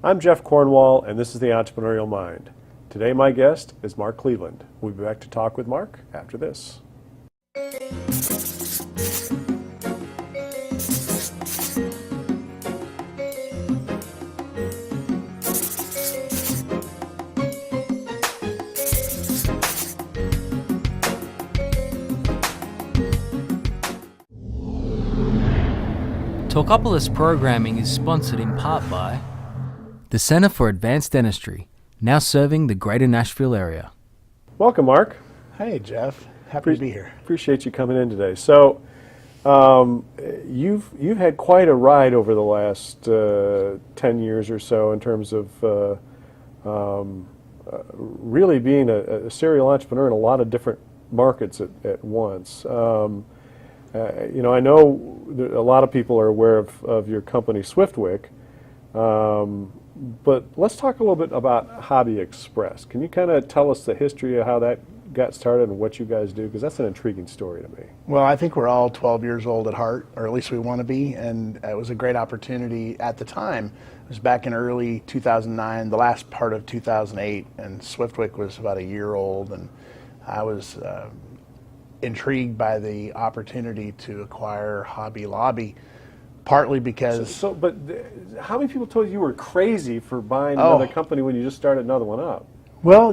I'm Jeff Cornwall, and this is the Entrepreneurial Mind. Today, my guest is Mark Cleveland. We'll be back to talk with Mark after this. Talkopolis programming is sponsored in part by the Center for Advanced Dentistry, now serving the greater Nashville area. Welcome, Mark. Hey, Jeff. Happy to be here. Appreciate you coming in today. So, you've had quite a ride over the last 10 years or so in terms of really being a serial entrepreneur in a lot of different markets at once. I know a lot of people are aware of your company, Swiftwick, but let's talk a little bit about Hobby Express. Can you kind of tell us the history of how that got started and what you guys do? Because that's an intriguing story to me. Well, I think we're all 12 years old at heart, or at least we want to be, and it was a great opportunity at the time. It was back in early 2009, the last part of 2008, and Swiftwick was about a year old, and I was intrigued by the opportunity to acquire Hobby Lobby, partly because... But how many people told you were crazy for buying another company when you just started another one up? Well,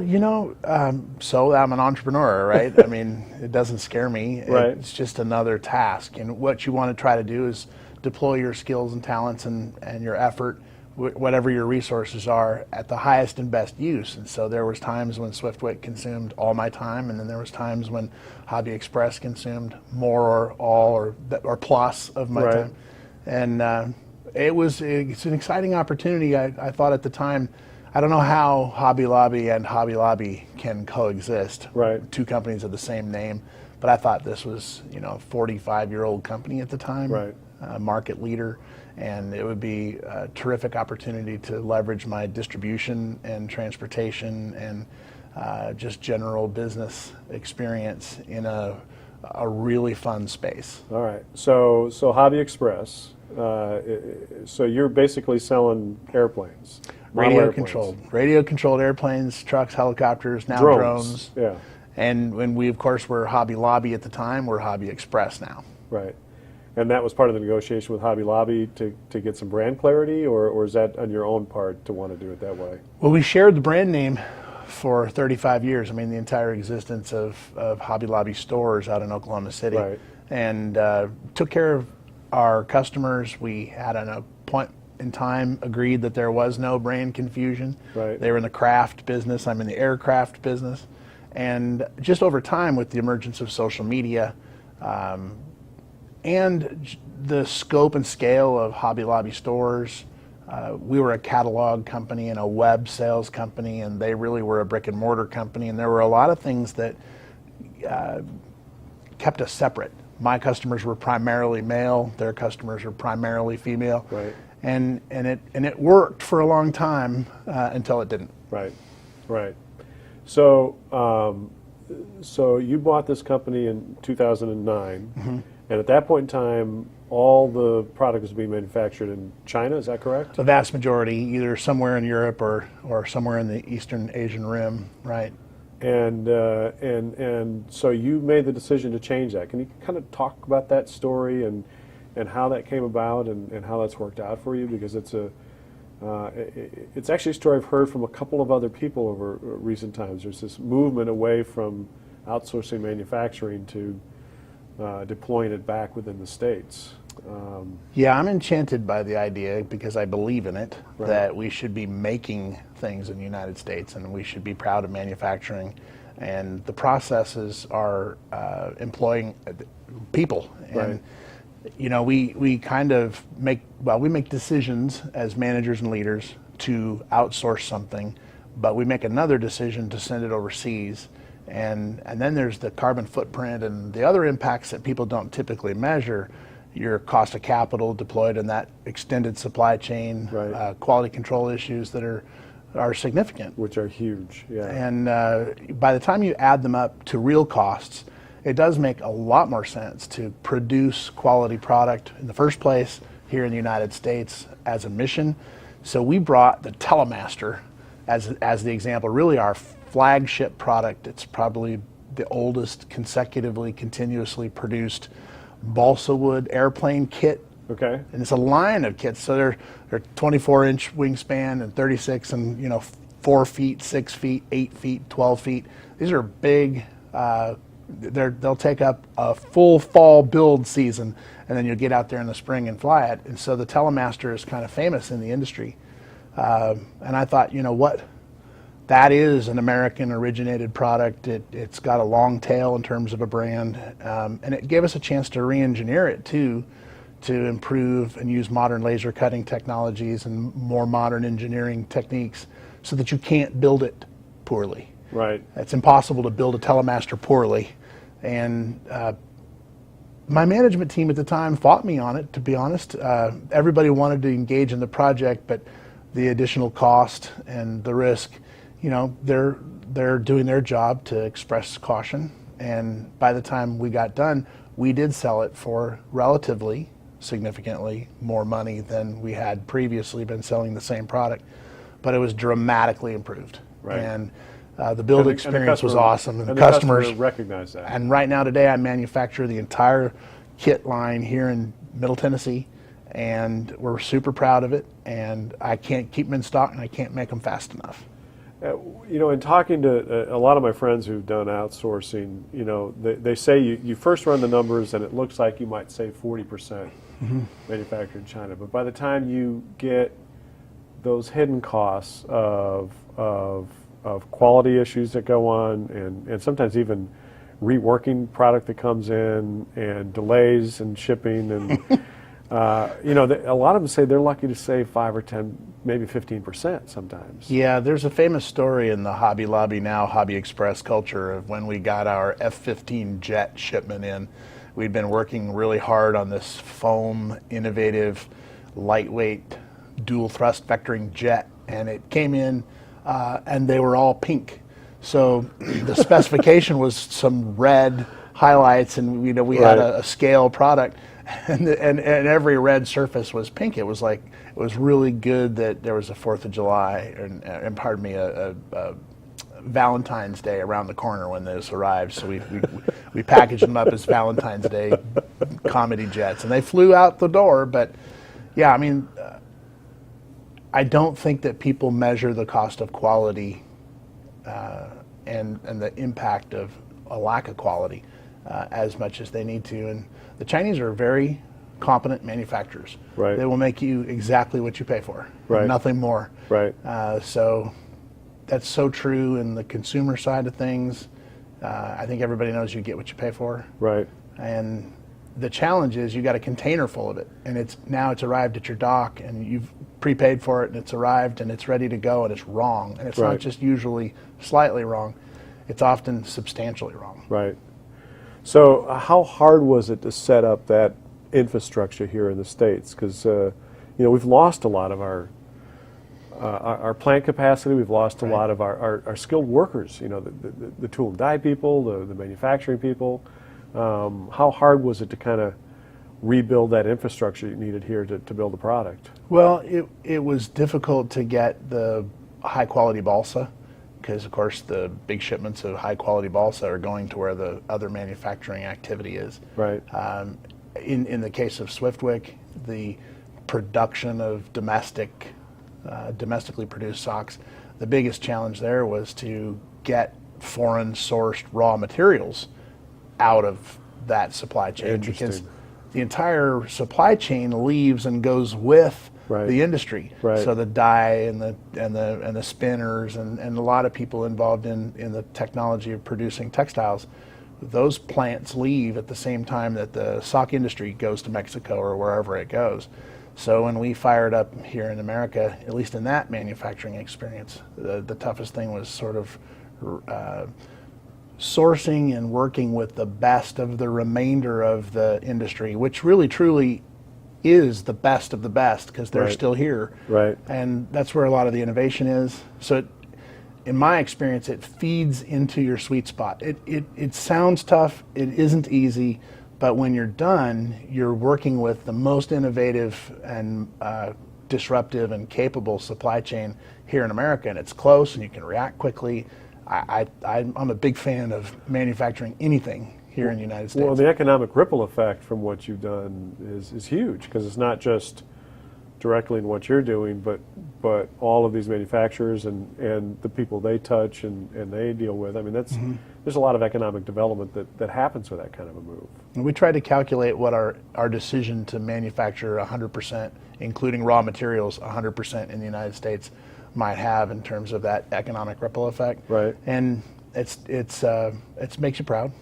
so I'm an entrepreneur, right? I mean, it doesn't scare me. Right. It's just another task. And what you want to try to do is deploy your skills and talents and your effort, whatever your resources are, at the highest and best use. And so there was times when Swiftwick consumed all my time, and then there was times when Hobby Express consumed more or all or plus of my time. And it's an exciting opportunity. I thought at the time, I don't know how Hobby Lobby and Hobby Lobby can coexist. Right. Two companies of the same name. But I thought this was, a 45-year-old company at the time. Right. Market leader. And it would be a terrific opportunity to leverage my distribution and transportation and just general business experience in a really fun space. All right. So Hobby Express. So you're basically selling airplanes. Radio controlled airplanes, trucks, helicopters, now drones. Yeah. And when we, of course, were Hobby Lobby at the time, we're Hobby Express now. Right. And that was part of the negotiation with Hobby Lobby to get some brand clarity, or is that on your own part to want to do it that way? Well, we shared the brand name for 35 years. I mean, the entire existence of Hobby Lobby stores out in Oklahoma City. Right. And took care of our customers. We had at a point in time agreed that there was no brand confusion. Right. They were in the craft business. I'm in the aircraft business. And just over time, with the emergence of social media, and the scope and scale of Hobby Lobby stores, we were a catalog company and a web sales company, and they really were a brick and mortar company. And there were a lot of things that kept us separate. My customers were primarily male; their customers were primarily female. Right. And it worked for a long time until it didn't. Right. Right. So so you bought this company in 2009. Mm-hmm. And at that point in time, all the product was being manufactured in China, is that correct? The vast majority, either somewhere in Europe or somewhere in the Eastern Asian Rim, right? And so you made the decision to change that. Can you kind of talk about that story and how that came about and how that's worked out for you? Because it's actually a story I've heard from a couple of other people over recent times. There's this movement away from outsourcing manufacturing to deploying it back within the States. Yeah, I'm enchanted by the idea because I believe in it, Right. that we should be making things in the United States and we should be proud of manufacturing. And the processes are employing people. And, Right. we kind of we make decisions as managers and leaders to outsource something, but we make another decision to send it overseas. And then there's the carbon footprint and the other impacts that people don't typically measure. Your cost of capital deployed in that extended supply chain, Right. Quality control issues that are significant. Which are huge, yeah. And by the time you add them up to real costs, it does make a lot more sense to produce quality product in the first place here in the United States as a mission, So we brought the Telemaster as the example, really our flagship product. It's probably the oldest consecutively, continuously produced balsa wood airplane kit. Okay. And it's a line of kits. So they're 24-inch wingspan and 36 and 4 feet, 6 feet, 8 feet, 12 feet. These are big. They'll take up a full fall build season, and then you'll get out there in the spring and fly it. And so the Telemaster is kind of famous in the industry. And I thought, what? That is an American originated product. It's got a long tail in terms of a brand. And it gave us a chance to re-engineer it too, to improve and use modern laser cutting technologies and more modern engineering techniques so that you can't build it poorly. Right. It's impossible to build a Telemaster poorly. And my management team at the time fought me on it, to be honest. Everybody wanted to engage in the project, but the additional cost and the risk, they're doing their job to express caution. And by the time we got done, we did sell it for relatively significantly more money than we had previously been selling the same product, but it was dramatically improved. Right. And the build experience was awesome, and the customers recognize that. And right now today I manufacture the entire kit line here in Middle Tennessee, and we're super proud of it, and I can't keep them in stock and I can't make them fast enough. In talking to a lot of my friends who've done outsourcing, they say you first run the numbers and it looks like you might save 40% manufactured in China, but by the time you get those hidden costs of quality issues that go on, and sometimes even reworking product that comes in, and delays in shipping, and a lot of them say they're lucky to save 5 or 10, maybe 15% sometimes. Yeah, there's a famous story in the Hobby Lobby now, Hobby Express culture of when we got our F-15 jet shipment in. We'd been working really hard on this foam, innovative, lightweight, dual thrust vectoring jet, and it came in and they were all pink. So the specification was some red highlights, and we had a scale product, and every red surface was pink. It was really good that there was a 4th of July and pardon me, a Valentine's Day around the corner when this arrived. So we packaged them up as Valentine's Day comedy jets, and they flew out the door. But yeah, I mean, I don't think that people measure the cost of quality and the impact of a lack of quality as much as they need to. And the Chinese are very competent manufacturers. Right. They will make you exactly what you pay for, right. Nothing more. Right. So that's so true in the consumer side of things. I think everybody knows you get what you pay for. Right. And the challenge is you got a container full of it, and it's arrived at your dock, and you've prepaid for it, and it's arrived, and it's ready to go, and it's wrong. And it's right. not just usually slightly wrong; it's often substantially wrong. Right. So, how hard was it to set up that infrastructure here in the States? Because we've lost a lot of our plant capacity. We've lost a Right. lot of our skilled workers. The tool and die people, the manufacturing people. How hard was it to kind of rebuild that infrastructure you needed here to build the product? Well, it was difficult to get the high quality balsa, because of course the big shipments of high quality balsa are going to where the other manufacturing activity is. Right. In the case of Swiftwick, the production of domestically produced socks, the biggest challenge there was to get foreign sourced raw materials out of that supply chain, because the entire supply chain leaves and goes with right. the industry. Right. So the dye and the spinners and a lot of people involved in the technology of producing textiles, those plants leave at the same time that the sock industry goes to Mexico or wherever it goes. So when we fired up here in America, at least in that manufacturing experience, the toughest thing was sort of sourcing and working with the best of the remainder of the industry, which really truly is the best of the best, because they're right. still here. Right. And that's where a lot of the innovation is. So in my experience, it feeds into your sweet spot. It sounds tough, it isn't easy, but when you're done, you're working with the most innovative and disruptive and capable supply chain here in America, and it's close and you can react quickly. I'm a big fan of manufacturing anything here in the United States. Well, the economic ripple effect from what you've done is huge, because it's not just directly in what you're doing, but all of these manufacturers and the people they touch and they deal with. I mean, there's a lot of economic development that happens with that kind of a move. And we tried to calculate what our decision to manufacture 100%, including raw materials, 100% in the United States might have in terms of that economic ripple effect. Right. And it makes you proud.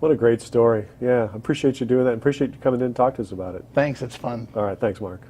What a great story. Yeah, I appreciate you doing that, and appreciate you coming in and talking to us about it. Thanks, it's fun. All right, thanks, Mark.